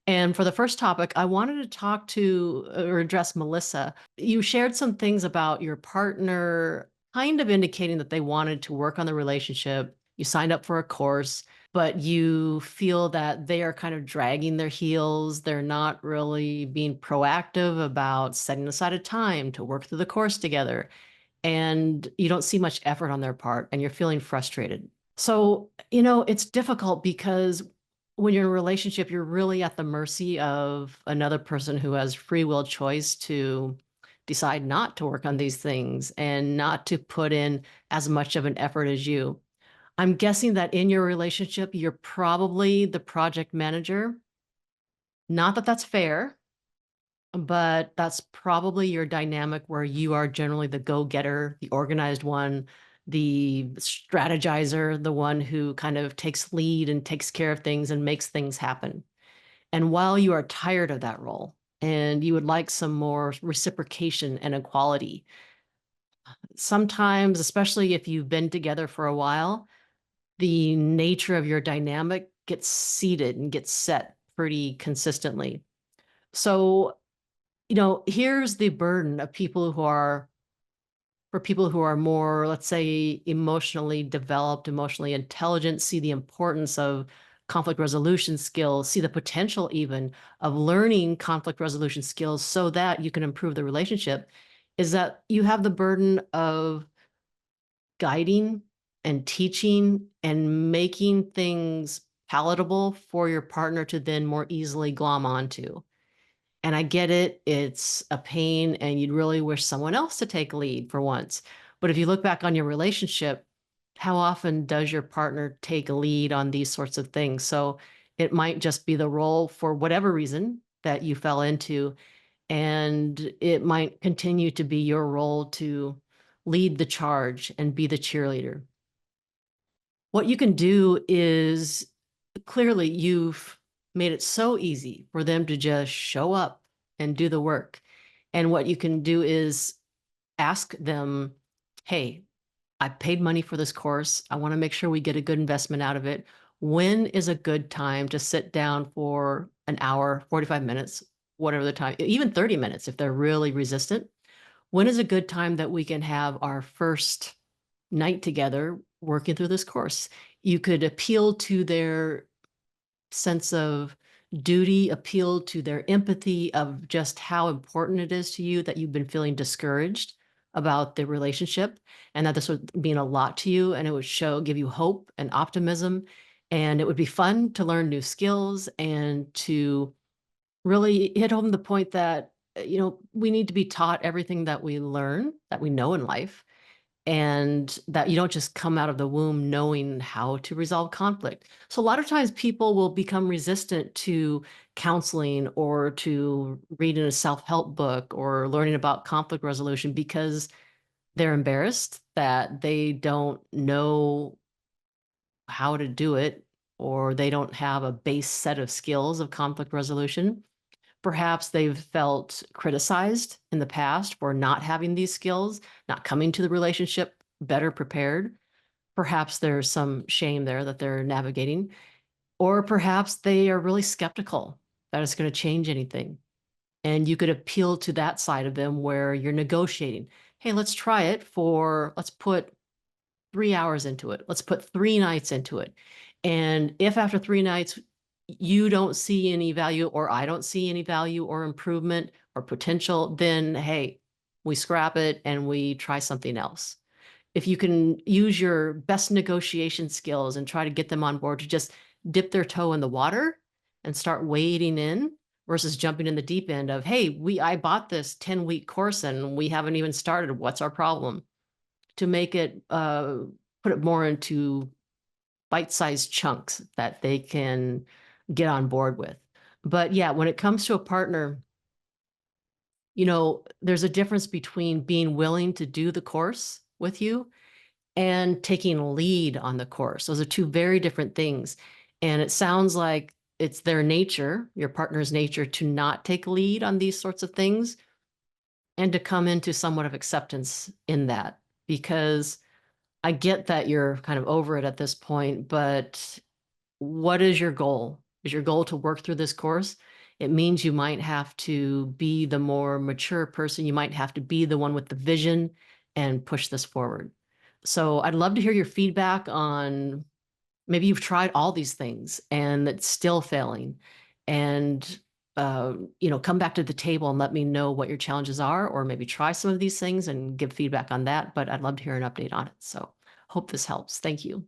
And for the first topic, I wanted to talk to or address Melissa. You shared some things about your partner kind of indicating that they wanted to work on the relationship. You signed up for a course, but you feel that they are kind of dragging their heels. They're not really being proactive about setting aside a time to work through the course together. And you don't see much effort on their part and you're feeling frustrated. So, it's difficult because when you're in a relationship, you're really at the mercy of another person who has free will choice to decide not to work on these things and not to put in as much of an effort as you. I'm guessing that in your relationship, you're probably the project manager. Not that that's fair, but that's probably your dynamic where you are generally the go-getter, the organized one, the strategizer, the one who kind of takes lead and takes care of things and makes things happen. And while you are tired of that role and you would like some more reciprocation and equality, sometimes, especially if you've been together for a while, the nature of your dynamic gets seated and gets set pretty consistently. So, here's the burden of people who are for people who are more, let's say, emotionally developed, emotionally intelligent, see the importance of conflict resolution skills, see the potential even of learning conflict resolution skills so that you can improve the relationship, is that you have the burden of guiding and teaching and making things palatable for your partner to then more easily glom onto. And I get it, it's a pain and you'd really wish someone else to take lead for once. But if you look back on your relationship, how often does your partner take a lead on these sorts of things? So it might just be the role for whatever reason that you fell into, and it might continue to be your role to lead the charge and be the cheerleader. What you can do is clearly you've made it so easy for them to just show up and do the work. And what you can do is ask them, hey, I paid money for this course. I want to make sure we get a good investment out of it. When is a good time to sit down for an hour, 45 minutes, whatever the time, even 30 minutes if they're really resistant? When is a good time that we can have our first night together working through this course? You could appeal to their sense of duty, appeal to their empathy of just how important it is to you that you've been feeling discouraged about the relationship and that this would mean a lot to you and it would give you hope and optimism. And it would be fun to learn new skills and to really hit home the point that, we need to be taught everything that we learn, that we know in life, and that you don't just come out of the womb knowing how to resolve conflict. So a lot of times people will become resistant to counseling or to reading a self-help book or learning about conflict resolution because they're embarrassed that they don't know how to do it or they don't have a base set of skills of conflict resolution. Perhaps they've felt criticized in the past for not having these skills, not coming to the relationship better prepared. Perhaps there's some shame there that they're navigating, or perhaps they are really skeptical that it's going to change anything. And you could appeal to that side of them where you're negotiating. Hey, let's try it let's put 3 hours into it. Let's put 3 nights into it. And if after 3 nights you don't see any value or I don't see any value or improvement or potential, then hey, we scrap it and we try something else. If you can use your best negotiation skills and try to get them on board to just dip their toe in the water and start wading in versus jumping in the deep end of, hey, I bought this 10-week course and we haven't even started. What's our problem? To make it put it more into bite-sized chunks that they can get on board with. But yeah, when it comes to a partner, there's a difference between being willing to do the course with you and taking lead on the course. Those are two very different things. And it sounds like it's their nature, your partner's nature, to not take lead on these sorts of things and to come into somewhat of acceptance in that. Because I get that you're kind of over it at this point, but what is your goal? Is your goal to work through this course? it means you might have to be the more mature person. You might have to be the one with the vision and push this forward. So I'd love to hear your feedback on maybe you've tried all these things and it's still failing. And come back to the table and let me know what your challenges are, or maybe try some of these things and give feedback on that. But I'd love to hear an update on it. So hope this helps. Thank you.